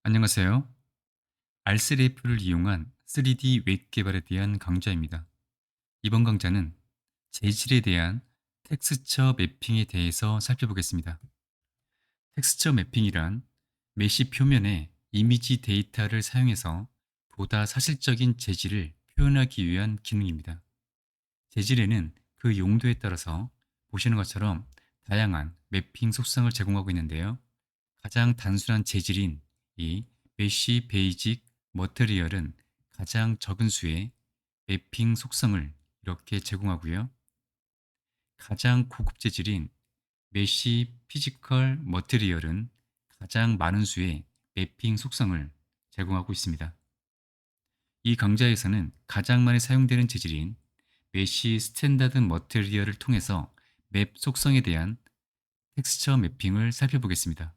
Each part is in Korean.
안녕하세요. 알쓰레이프를 이용한 3D 웹 개발에 대한 강좌입니다. 이번 강좌는 재질에 대한 텍스처 매핑에 대해서 살펴보겠습니다. 텍스처 매핑이란 메시 표면에 이미지 데이터를 사용해서 보다 사실적인 재질을 표현하기 위한 기능입니다. 재질에는 그 용도에 따라서 보시는 것처럼 다양한 매핑 속성을 제공하고 있는데요. 가장 단순한 재질인 이 메쉬 베이직 머터리얼은 가장 적은 수의 매핑 속성을 이렇게 제공하고요. 가장 고급 재질인 메쉬 피지컬 머터리얼은 가장 많은 수의 매핑 속성을 제공하고 있습니다. 이 강좌에서는 가장 많이 사용되는 재질인 메쉬 스탠다드 머터리얼을 통해서 맵 속성에 대한 텍스처 매핑을 살펴보겠습니다.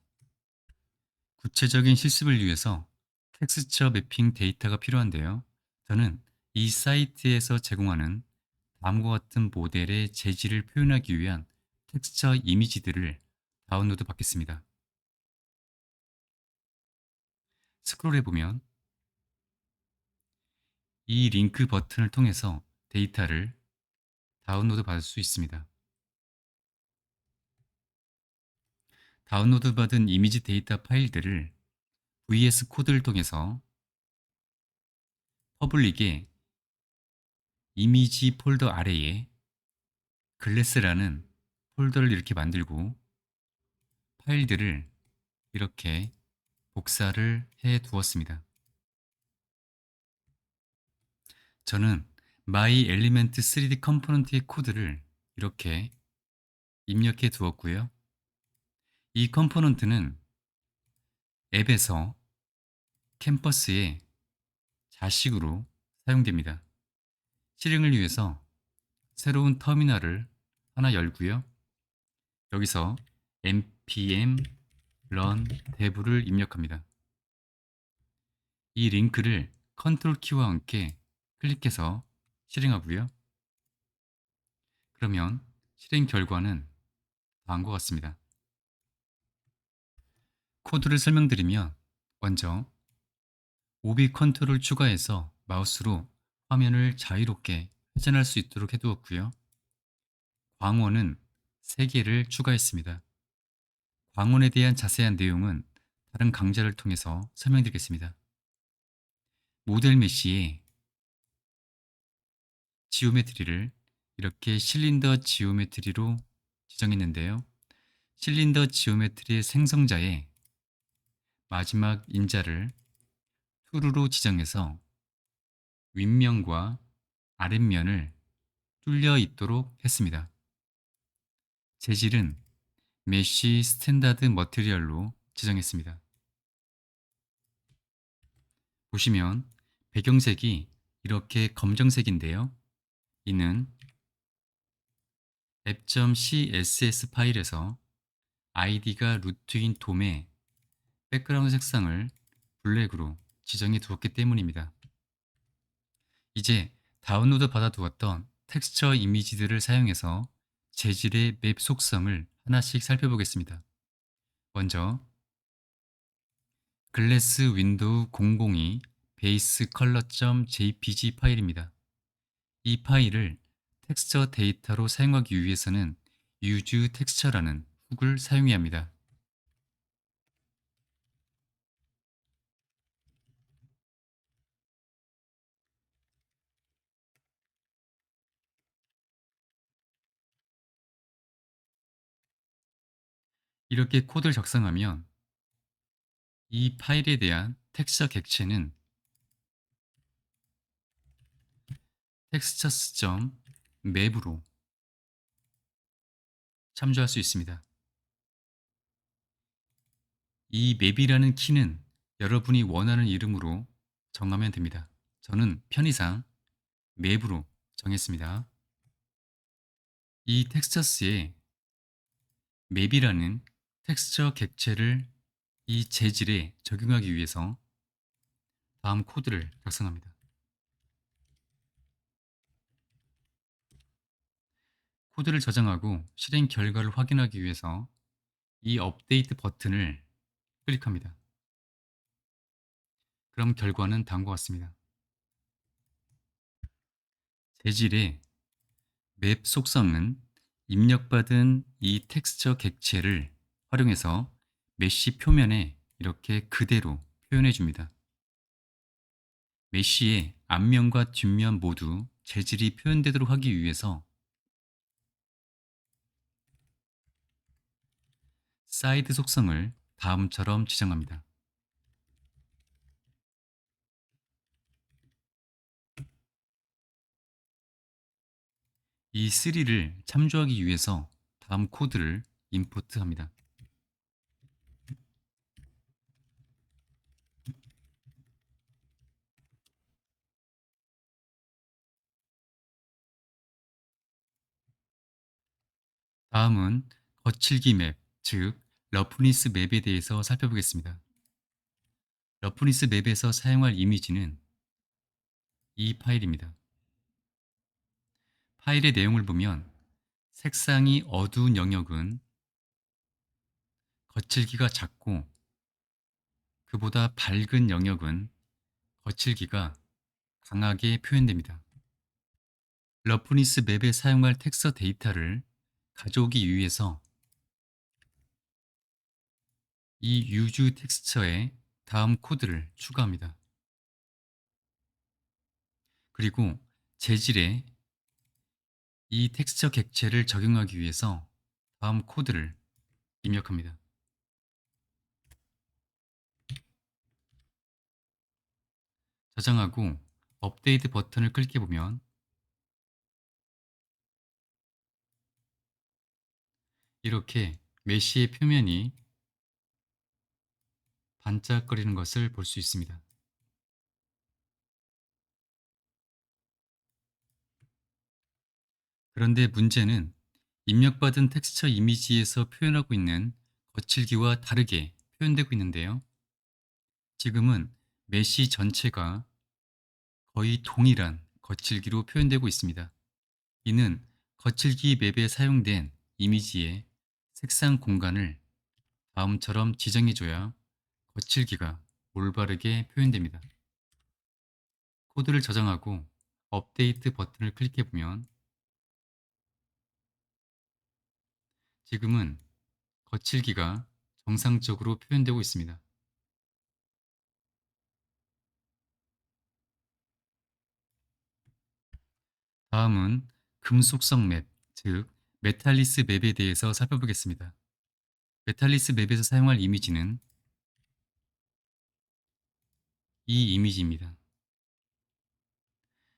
구체적인 실습을 위해서 텍스처 매핑 데이터가 필요한데요. 저는 이 사이트에서 제공하는 다음과 같은 모델의 재질을 표현하기 위한 텍스처 이미지들을 다운로드 받겠습니다. 스크롤해 보면 이 링크 버튼을 통해서 데이터를 다운로드 받을 수 있습니다. 다운로드 받은 이미지 데이터 파일들을 VS 코드를 통해서 퍼블릭의 이미지 폴더 아래에 글래스라는 폴더를 이렇게 만들고 파일들을 이렇게 복사를 해 두었습니다. 저는 My Element 3D 컴포넌트의 코드를 이렇게 입력해 두었고요. 이 컴포넌트는 앱에서 캠퍼스의 자식으로 사용됩니다. 실행을 위해서 새로운 터미널을 하나 열고요. 여기서 npm run dev를 입력합니다. 이 링크를 컨트롤 키와 함께 클릭해서 실행하고요. 그러면 실행 결과는 다음과 같습니다. 코드를 설명드리면 먼저 오비 컨트롤 추가해서 마우스로 화면을 자유롭게 회전할 수 있도록 해두었고요. 광원은 3개를 추가했습니다. 광원에 대한 자세한 내용은 다른 강좌를 통해서 설명드리겠습니다. 모델 메쉬의 지오메트리를 이렇게 실린더 지오메트리로 지정했는데요. 실린더 지오메트리의 생성자의 마지막 인자를 true로 지정해서 윗면과 아랫면을 뚫려 있도록 했습니다. 재질은 메쉬 스탠다드 머티리얼로 지정했습니다. 보시면 배경색이 이렇게 검정색인데요. 이는 app.css 파일에서 id가 루트인 돔의 백그라운드 색상을 블랙으로 지정해 두었기 때문입니다. 이제 다운로드 받아 두었던 텍스처 이미지들을 사용해서 재질의 맵 속성을 하나씩 살펴보겠습니다. 먼저 글래스 윈도우 002 베이스 컬러.jpg 파일입니다. 이 파일을 텍스처 데이터로 사용하기 위해서는 use texture라는 훅을 사용해야 합니다. 이렇게 코드를 작성하면 이 파일에 대한 텍스처 객체는 textures.map으로 참조할 수 있습니다. 이 맵이라는 키는 여러분이 원하는 이름으로 정하면 됩니다. 저는 편의상 맵으로 정했습니다. 이 텍스처스에 맵이라는 텍스처 객체를 이 재질에 적용하기 위해서 다음 코드를 작성합니다. 코드를 저장하고 실행 결과를 확인하기 위해서 이 업데이트 버튼을 클릭합니다. 그럼 결과는 다음과 같습니다. 재질의 맵 속성은 입력받은 이 텍스처 객체를 활용해서 메쉬 표면에 이렇게 그대로 표현해 줍니다. 메쉬의 앞면과 뒷면 모두 재질이 표현되도록 하기 위해서 사이드 속성을 다음처럼 지정합니다. 이 3를 참조하기 위해서 다음 코드를 임포트합니다. 다음은 거칠기 맵, 즉 러프니스 맵에 대해서 살펴보겠습니다. 러프니스 맵에서 사용할 이미지는 이 파일입니다. 파일의 내용을 보면 색상이 어두운 영역은 거칠기가 작고 그보다 밝은 영역은 거칠기가 강하게 표현됩니다. 러프니스 맵에 사용할 텍스처 데이터를 가져오기 위해서 이 use 텍스처에 다음 코드를 추가합니다. 그리고 재질에 이 텍스처 객체를 적용하기 위해서 다음 코드를 입력합니다. 저장하고 업데이트 버튼을 클릭해 보면 이렇게 메쉬의 표면이 반짝거리는 것을 볼 수 있습니다. 그런데 문제는 입력받은 텍스처 이미지에서 표현하고 있는 거칠기와 다르게 표현되고 있는데요. 지금은 메쉬 전체가 거의 동일한 거칠기로 표현되고 있습니다. 이는 거칠기 맵에 사용된 이미지의 색상 공간을 다음처럼 지정해줘야 거칠기가 올바르게 표현됩니다. 코드를 저장하고 업데이트 버튼을 클릭해보면 지금은 거칠기가 정상적으로 표현되고 있습니다. 다음은 금속성 맵, 즉 메탈리스 맵에 대해서 살펴보겠습니다. 메탈리스 맵에서 사용할 이미지는 이 이미지입니다.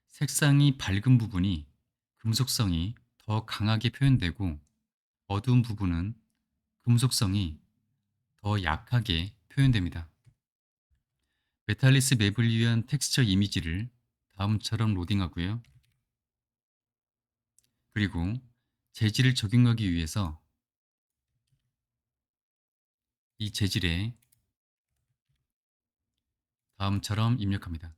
색상이 밝은 부분이 금속성이 더 강하게 표현되고 어두운 부분은 금속성이 더 약하게 표현됩니다. 메탈리스 맵을 위한 텍스처 이미지를 다음처럼 로딩하고요. 그리고 재질을 적용하기 위해서 이 재질에 다음처럼 입력합니다.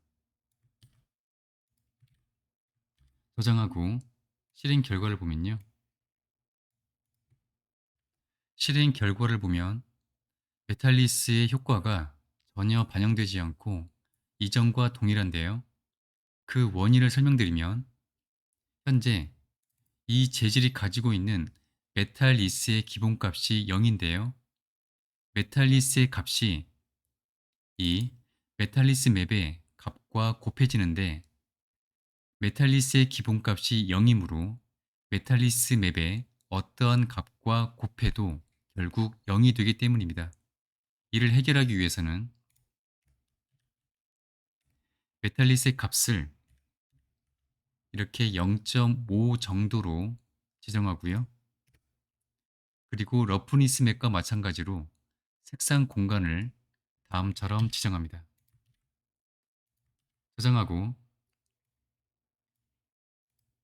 저장하고 실행 결과를 보면요. 실행 결과를 보면 메탈리스의 효과가 전혀 반영되지 않고 이전과 동일한데요. 그 원인을 설명드리면 현재 이 재질이 가지고 있는 메탈리스의 기본값이 0인데요. 메탈리스의 값이 이 메탈리스 맵의 값과 곱해지는데 메탈리스의 기본값이 0이므로 메탈리스 맵의 어떠한 값과 곱해도 결국 0이 되기 때문입니다. 이를 해결하기 위해서는 메탈리스의 값을 이렇게 0.5 정도로 지정하고요. 그리고 러프니스 맵과 마찬가지로 색상 공간을 다음처럼 지정합니다. 저장하고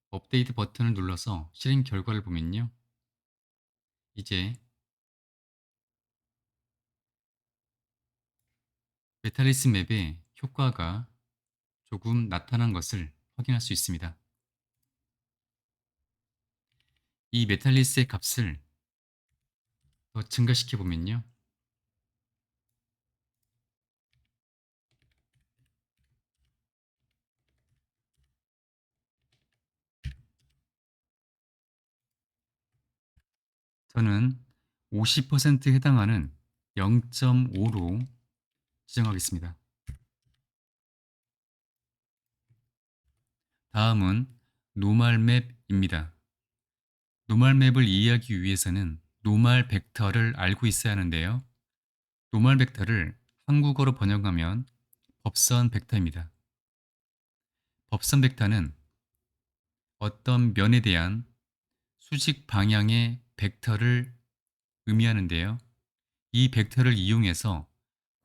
업데이트 버튼을 눌러서 실행 결과를 보면요. 이제 메탈리스 맵의 효과가 조금 나타난 것을 확인할 수 있습니다. 이 메탈리스의 값을 더 증가시켜 보면요. 저는 50%에 해당하는 0.5로 지정하겠습니다. 다음은 노말 맵입니다. 노말 맵을 이해하기 위해서는 노말 벡터를 알고 있어야 하는데요. 노말 벡터를 한국어로 번역하면 법선 벡터입니다. 법선 벡터는 어떤 면에 대한 수직 방향의 벡터를 의미하는데요. 이 벡터를 이용해서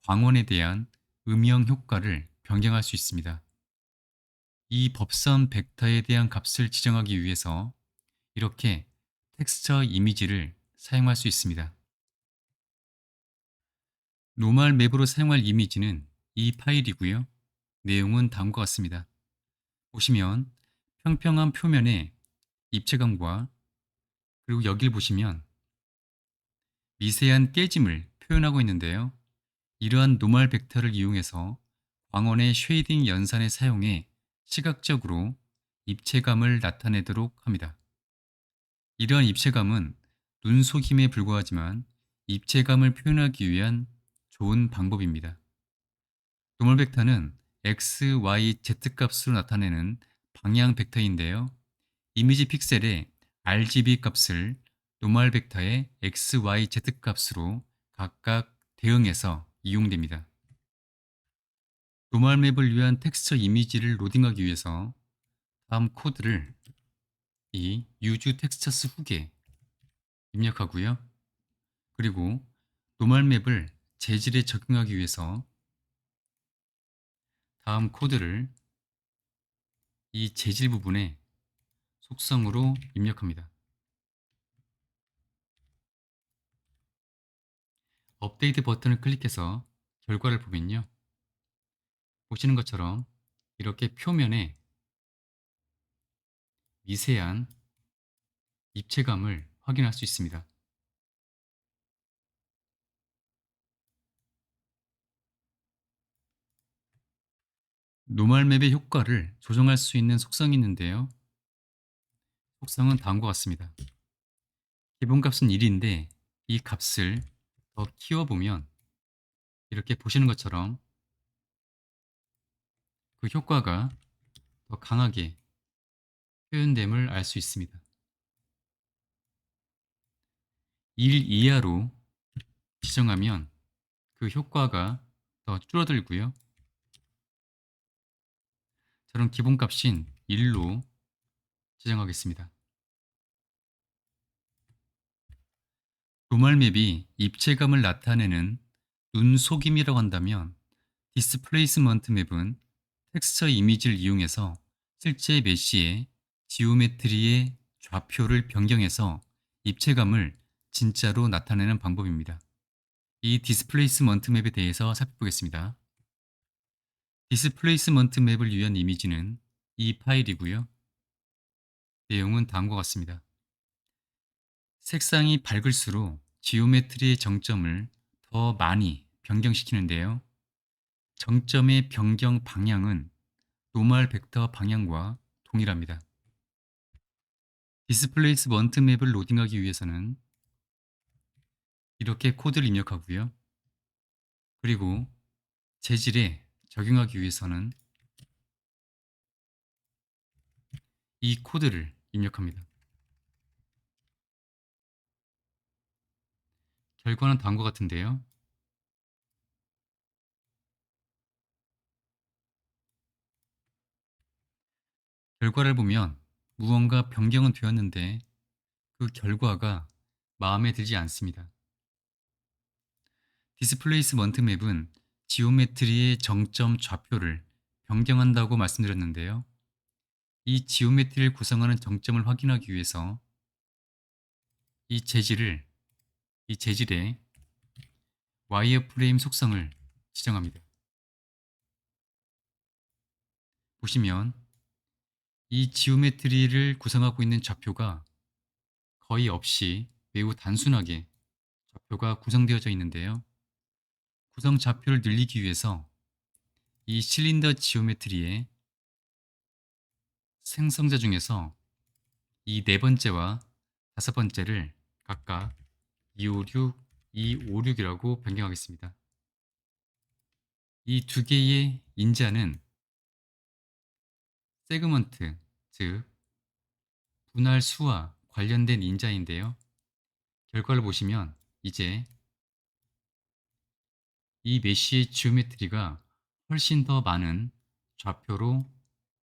광원에 대한 음영 효과를 변경할 수 있습니다. 이 법선 벡터에 대한 값을 지정하기 위해서 이렇게 텍스처 이미지를 사용할 수 있습니다. 노멀 맵으로 사용할 이미지는 이 파일이고요. 내용은 다음과 같습니다. 보시면 평평한 표면에 입체감과 그리고 여길 보시면 미세한 깨짐을 표현하고 있는데요. 이러한 노멀 벡터를 이용해서 광원의 쉐이딩 연산을 사용해 시각적으로 입체감을 나타내도록 합니다. 이러한 입체감은 눈속임에 불과하지만 입체감을 표현하기 위한 좋은 방법입니다. 노멀 벡터는 x, y, z 값으로 나타내는 방향 벡터인데요. 이미지 픽셀의 RGB 값을 노멀 벡터의 x, y, z 값으로 각각 대응해서 이용됩니다. 노멀 맵을 위한 텍스처 이미지를 로딩하기 위해서 다음 코드를 이 use textures 훅에 입력하고요. 그리고 노멀 맵을 재질에 적용하기 위해서 다음 코드를 이 재질 부분에 속성으로 입력합니다. 업데이트 버튼을 클릭해서 결과를 보면요. 보시는 것처럼 이렇게 표면에 미세한 입체감을 확인할 수 있습니다. 노멀 맵의 효과를 조정할 수 있는 속성이 있는데요. 속성은 다음과 같습니다. 기본값은 1인데 이 값을 더 키워보면 이렇게 보시는 것처럼 그 효과가 더 강하게 표현됨을 알 수 있습니다. 1 이하로 지정하면 그 효과가 더 줄어들고요. 저는 기본값인 1로 지정하겠습니다. 노멀 맵이 입체감을 나타내는 눈속임이라고 한다면 디스플레이스먼트 맵은 텍스처 이미지를 이용해서 실제 메시의 지오메트리의 좌표를 변경해서 입체감을 진짜로 나타내는 방법입니다. 이 디스플레이스먼트 맵에 대해서 살펴보겠습니다. 디스플레이스먼트 맵을 위한 이미지는 이 파일이고요. 내용은 다음과 같습니다. 색상이 밝을수록 지오메트리의 정점을 더 많이 변경시키는데요. 정점의 변경 방향은 노멀 벡터 방향과 동일합니다. 디스플레이스먼트 맵을 로딩하기 위해서는 이렇게 코드를 입력하고요. 그리고 재질에 적용하기 위해서는 이 코드를 입력합니다. 결과는 다음과 같은데요. 결과를 보면 무언가 변경은 되었는데 그 결과가 마음에 들지 않습니다. 디스플레이스먼트 맵은 지오메트리의 정점 좌표를 변경한다고 말씀드렸는데요. 이 지오메트리를 구성하는 정점을 확인하기 위해서 이 재질을 이 재질의 와이어프레임 속성을 지정합니다. 보시면 이 지오메트리를 구성하고 있는 좌표가 거의 없이 매우 단순하게 좌표가 구성되어져 있는데요. 구성 좌표를 늘리기 위해서 이 실린더 지오메트리의 생성자 중에서 이 네 번째와 다섯 번째를 각각 256, 256이라고 변경하겠습니다. 이 두 개의 인자는 세그먼트, 즉 분할 수와 관련된 인자인데요. 결과를 보시면 이제 이 메쉬의 지오메트리가 훨씬 더 많은 좌표로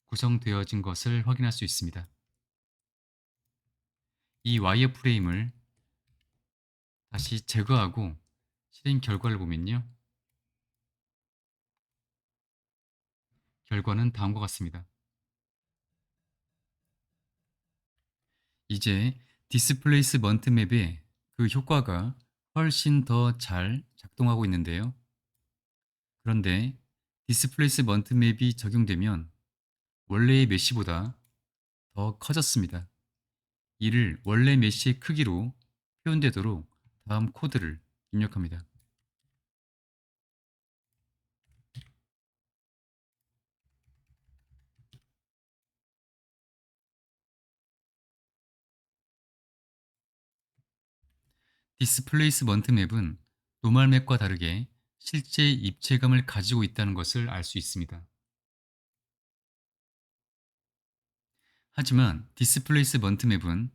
구성되어진 것을 확인할 수 있습니다. 이 와이어프레임을 다시 제거하고 실행 결과를 보면요. 결과는 다음과 같습니다. 이제 디스플레이스먼트 맵의 그 효과가 훨씬 더 잘 작동하고 있는데요. 그런데 디스플레이스먼트 맵이 적용되면 원래의 메쉬보다 더 커졌습니다. 이를 원래 메쉬의 크기로 표현되도록 다음 코드를 입력합니다. 디스플레이스먼트 맵은 노멀 맵과 다르게 실제 입체감을 가지고 있다는 것을 알 수 있습니다. 하지만 디스플레이스먼트 맵은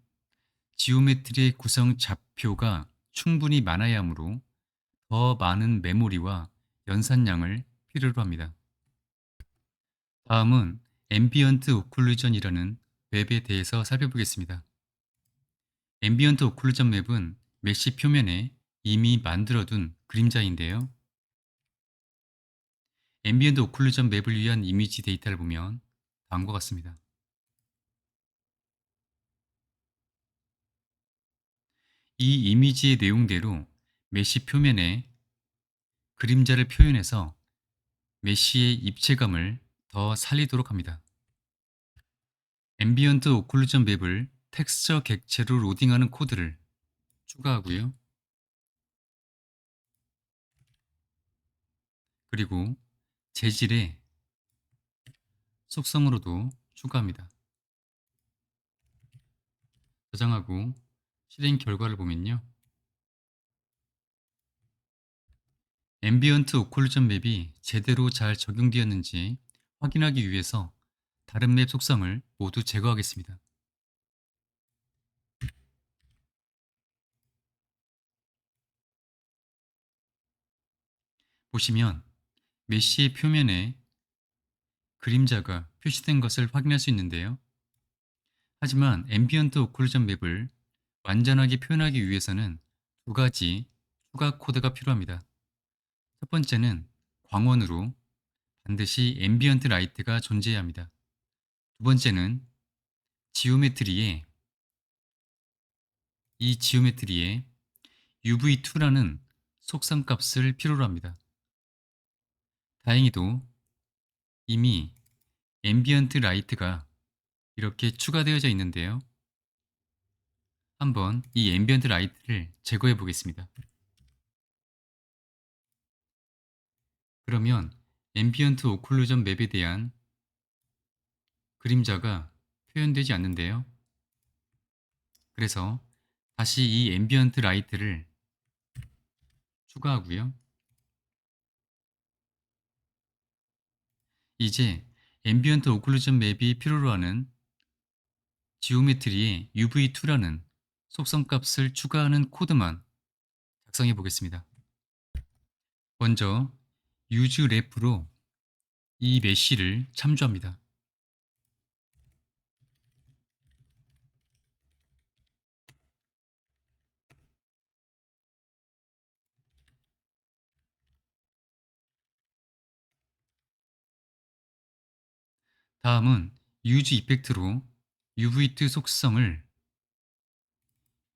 지오메트리의 구성 좌표가 충분히 많아야 하므로 더 많은 메모리와 연산량을 필요로 합니다. 다음은 앰비언트 오클루전이라는 맵에 대해서 살펴보겠습니다. 앰비언트 오클루전 맵은 메쉬 표면에 이미 만들어둔 그림자인데요. 앰비언트 오클루전 맵을 위한 이미지 데이터를 보면 다음과 같습니다. 이 이미지의 내용대로 메쉬 표면에 그림자를 표현해서 메쉬의 입체감을 더 살리도록 합니다. 앰비언트 오클루전 맵을 텍스처 객체로 로딩하는 코드를 추가하고요. 그리고 재질의 속성으로도 추가합니다. 저장하고 실행 결과를 보면요. 앰비언트 오클루전 맵이 제대로 잘 적용되었는지 확인하기 위해서 다른 맵 속성을 모두 제거하겠습니다. 보시면 메쉬의 표면에 그림자가 표시된 것을 확인할 수 있는데요. 하지만 앰비언트 오클루전 맵을 완전하게 표현하기 위해서는 두 가지 추가 코드가 필요합니다. 첫 번째는 광원으로 반드시 앰비언트 라이트가 존재해야 합니다. 두 번째는 지오메트리에 이 지오메트리에 UV2라는 속성 값을 필요로 합니다. 다행히도 이미 앰비언트 라이트가 이렇게 추가되어져 있는데요. 한번 이 앰비언트 라이트를 제거해 보겠습니다. 그러면 앰비언트 오클루전 맵에 대한 그림자가 표현되지 않는데요. 그래서 다시 이 앰비언트 라이트를 추가하고요. 이제 앰비언트 오클루전 맵이 필요로 하는 지오메트리에 UV2라는 속성 값을 추가하는 코드만 작성해 보겠습니다. 먼저 useRef로 이 메쉬를 참조합니다. 다음은 use 이펙트로 UV2 속성을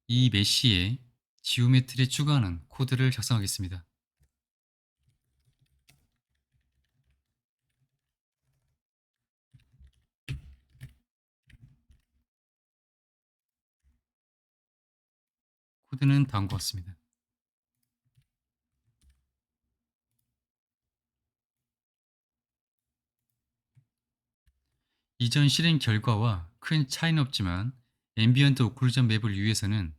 이 메쉬에 지오메트리에 추가하는 코드를 작성하겠습니다. 코드는 다음과 같습니다. 이전 실행 결과와 큰 차이는 없지만 앰비언트 오클루전 맵을 위해서는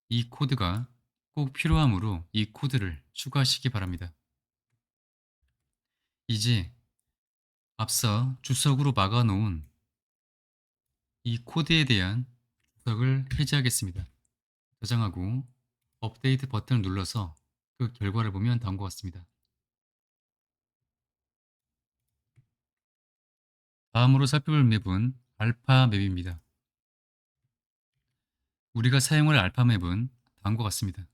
이 코드가 꼭 필요하므로 이 코드를 추가하시기 바랍니다. 이제 앞서 주석으로 막아놓은 이 코드에 대한 주석을 해제하겠습니다. 저장하고 업데이트 버튼을 눌러서 그 결과를 보면 다음과 같습니다. 다음으로 살펴볼 맵은 알파 맵입니다. 우리가 사용할 알파 맵은 다음과 같습니다.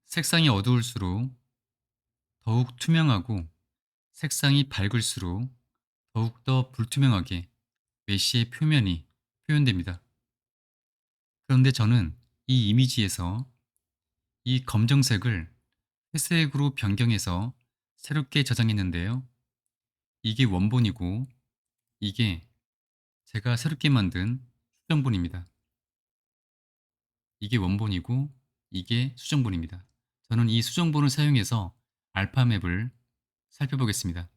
색상이 어두울수록 더욱 투명하고 색상이 밝을수록 더욱더 불투명하게 메쉬의 표면이 표현됩니다. 그런데 저는 이 이미지에서 이 검정색을 회색으로 변경해서 새롭게 저장했는데요. 이게 원본이고 이게 제가 새롭게 만든 수정본입니다. 이게 원본이고 이게 수정본입니다. 저는 이 수정본을 사용해서 알파맵을 살펴보겠습니다.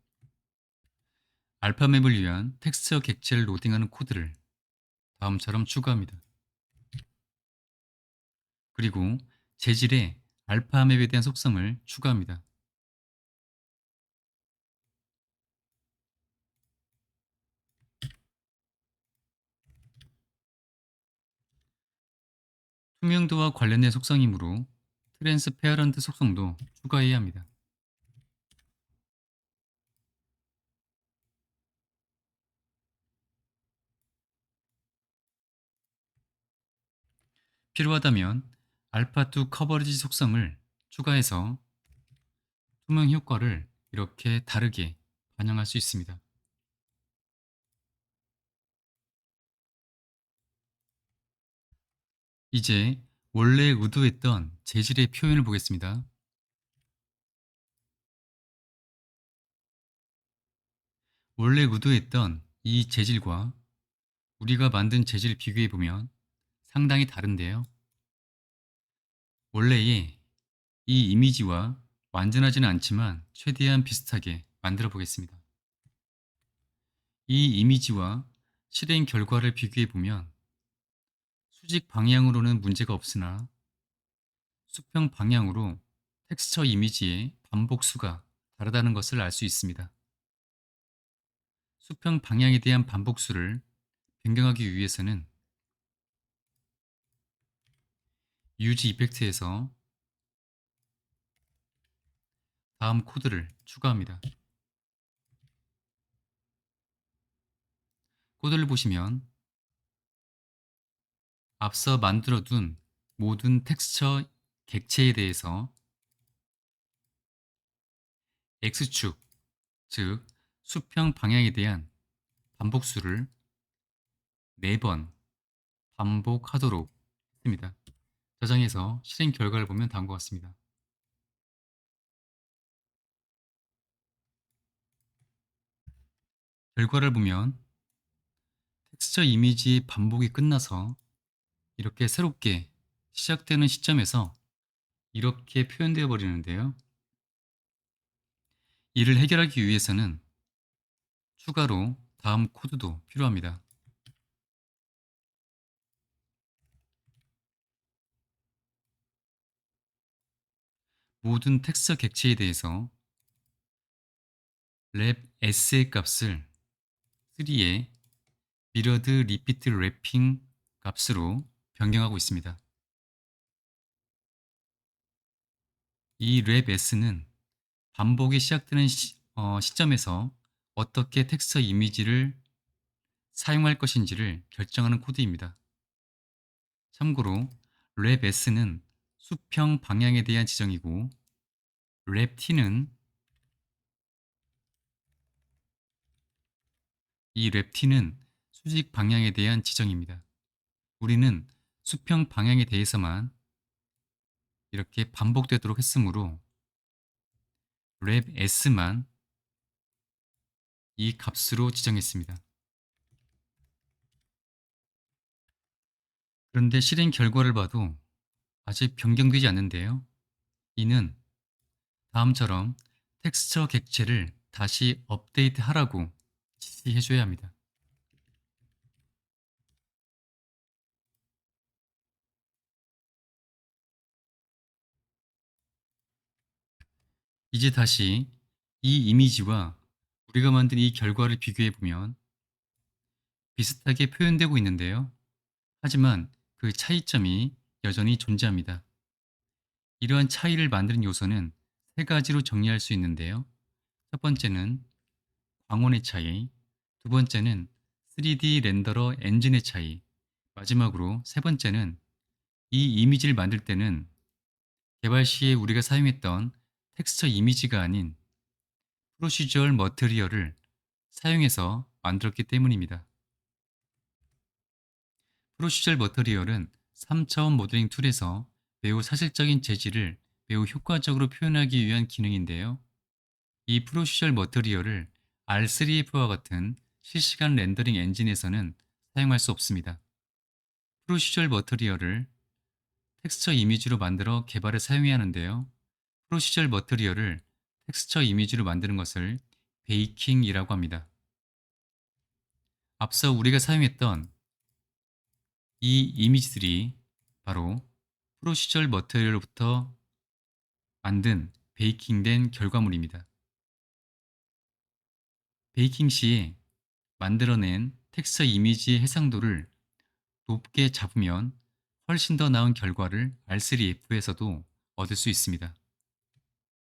알파맵을 위한 텍스처 객체를 로딩하는 코드를 다음처럼 추가합니다. 그리고 재질에 알파맵에 대한 속성을 추가합니다. 투명도와 관련된 속성이므로 트랜스페어런트 속성도 추가해야 합니다. 필요하다면 알파2 커버리지 속성을 추가해서 투명 효과를 이렇게 다르게 반영할 수 있습니다. 이제 원래 의도했던 재질의 표현을 보겠습니다. 원래 의도했던 이 재질과 우리가 만든 재질을 비교해 보면 상당히 다른데요. 원래의 이 이미지와 완전하지는 않지만 최대한 비슷하게 만들어 보겠습니다. 이 이미지와 실행 결과를 비교해 보면 수직 방향으로는 문제가 없으나 수평 방향으로 텍스처 이미지의 반복수가 다르다는 것을 알 수 있습니다. 수평 방향에 대한 반복수를 변경하기 위해서는 유지 이펙트에서 다음 코드를 추가합니다. 코드를 보시면 앞서 만들어둔 모든 텍스처 객체에 대해서 X축, 즉 수평 방향에 대한 반복수를 4번 반복하도록 했습니다. 저장해서 실행 결과를 보면 다음과 같습니다. 결과를 보면 텍스처 이미지의 반복이 끝나서 이렇게 새롭게 시작되는 시점에서 이렇게 표현되어 버리는데요. 이를 해결하기 위해서는 추가로 다음 코드도 필요합니다. 모든 텍스처 객체에 대해서 랩 s의 값을 3의 미러드 리피트 랩핑 값으로 변경하고 있습니다. 이 랩 s는 반복이 시작되는 시점에서 어떻게 텍스처 이미지를 사용할 것인지를 결정하는 코드입니다. 참고로 랩 s는 수평 방향에 대한 지정이고 랩 t는 이 랩 t는 수직 방향에 대한 지정입니다. 우리는 수평 방향에 대해서만 이렇게 반복되도록 했으므로 랩 s만 이 값으로 지정했습니다. 그런데 실행 결과를 봐도 아직 변경되지 않는데요. 이는 다음처럼 텍스처 객체를 다시 업데이트 하라고 지시해 줘야 합니다. 이제 다시 이 이미지와 우리가 만든 이 결과를 비교해 보면 비슷하게 표현되고 있는데요. 하지만 그 차이점이 여전히 존재합니다. 이러한 차이를 만드는 요소는 세 가지로 정리할 수 있는데요. 첫 번째는 광원의 차이, 두 번째는 3D 렌더러 엔진의 차이, 마지막으로 세 번째는 이 이미지를 만들 때는 개발 시에 우리가 사용했던 텍스처 이미지가 아닌 프로시저얼 머티리얼을 사용해서 만들었기 때문입니다. 프로시저얼 머티리얼은 3차원 모델링 툴에서 매우 사실적인 재질을 매우 효과적으로 표현하기 위한 기능인데요. 이 프로시저얼 머티리얼을 R3F와 같은 실시간 렌더링 엔진에서는 사용할 수 없습니다. 프로시저얼 머티리얼을 텍스처 이미지로 만들어 개발에 사용해야 하는데요. 프로시저얼 머티리얼을 텍스처 이미지로 만드는 것을 베이킹이라고 합니다. 앞서 우리가 사용했던 이 이미지들이 바로 프로시저얼 머티리얼로부터 만든 베이킹된 결과물입니다. 베이킹 시에 만들어낸 텍스처 이미지의 해상도를 높게 잡으면 훨씬 더 나은 결과를 R3F에서도 얻을 수 있습니다.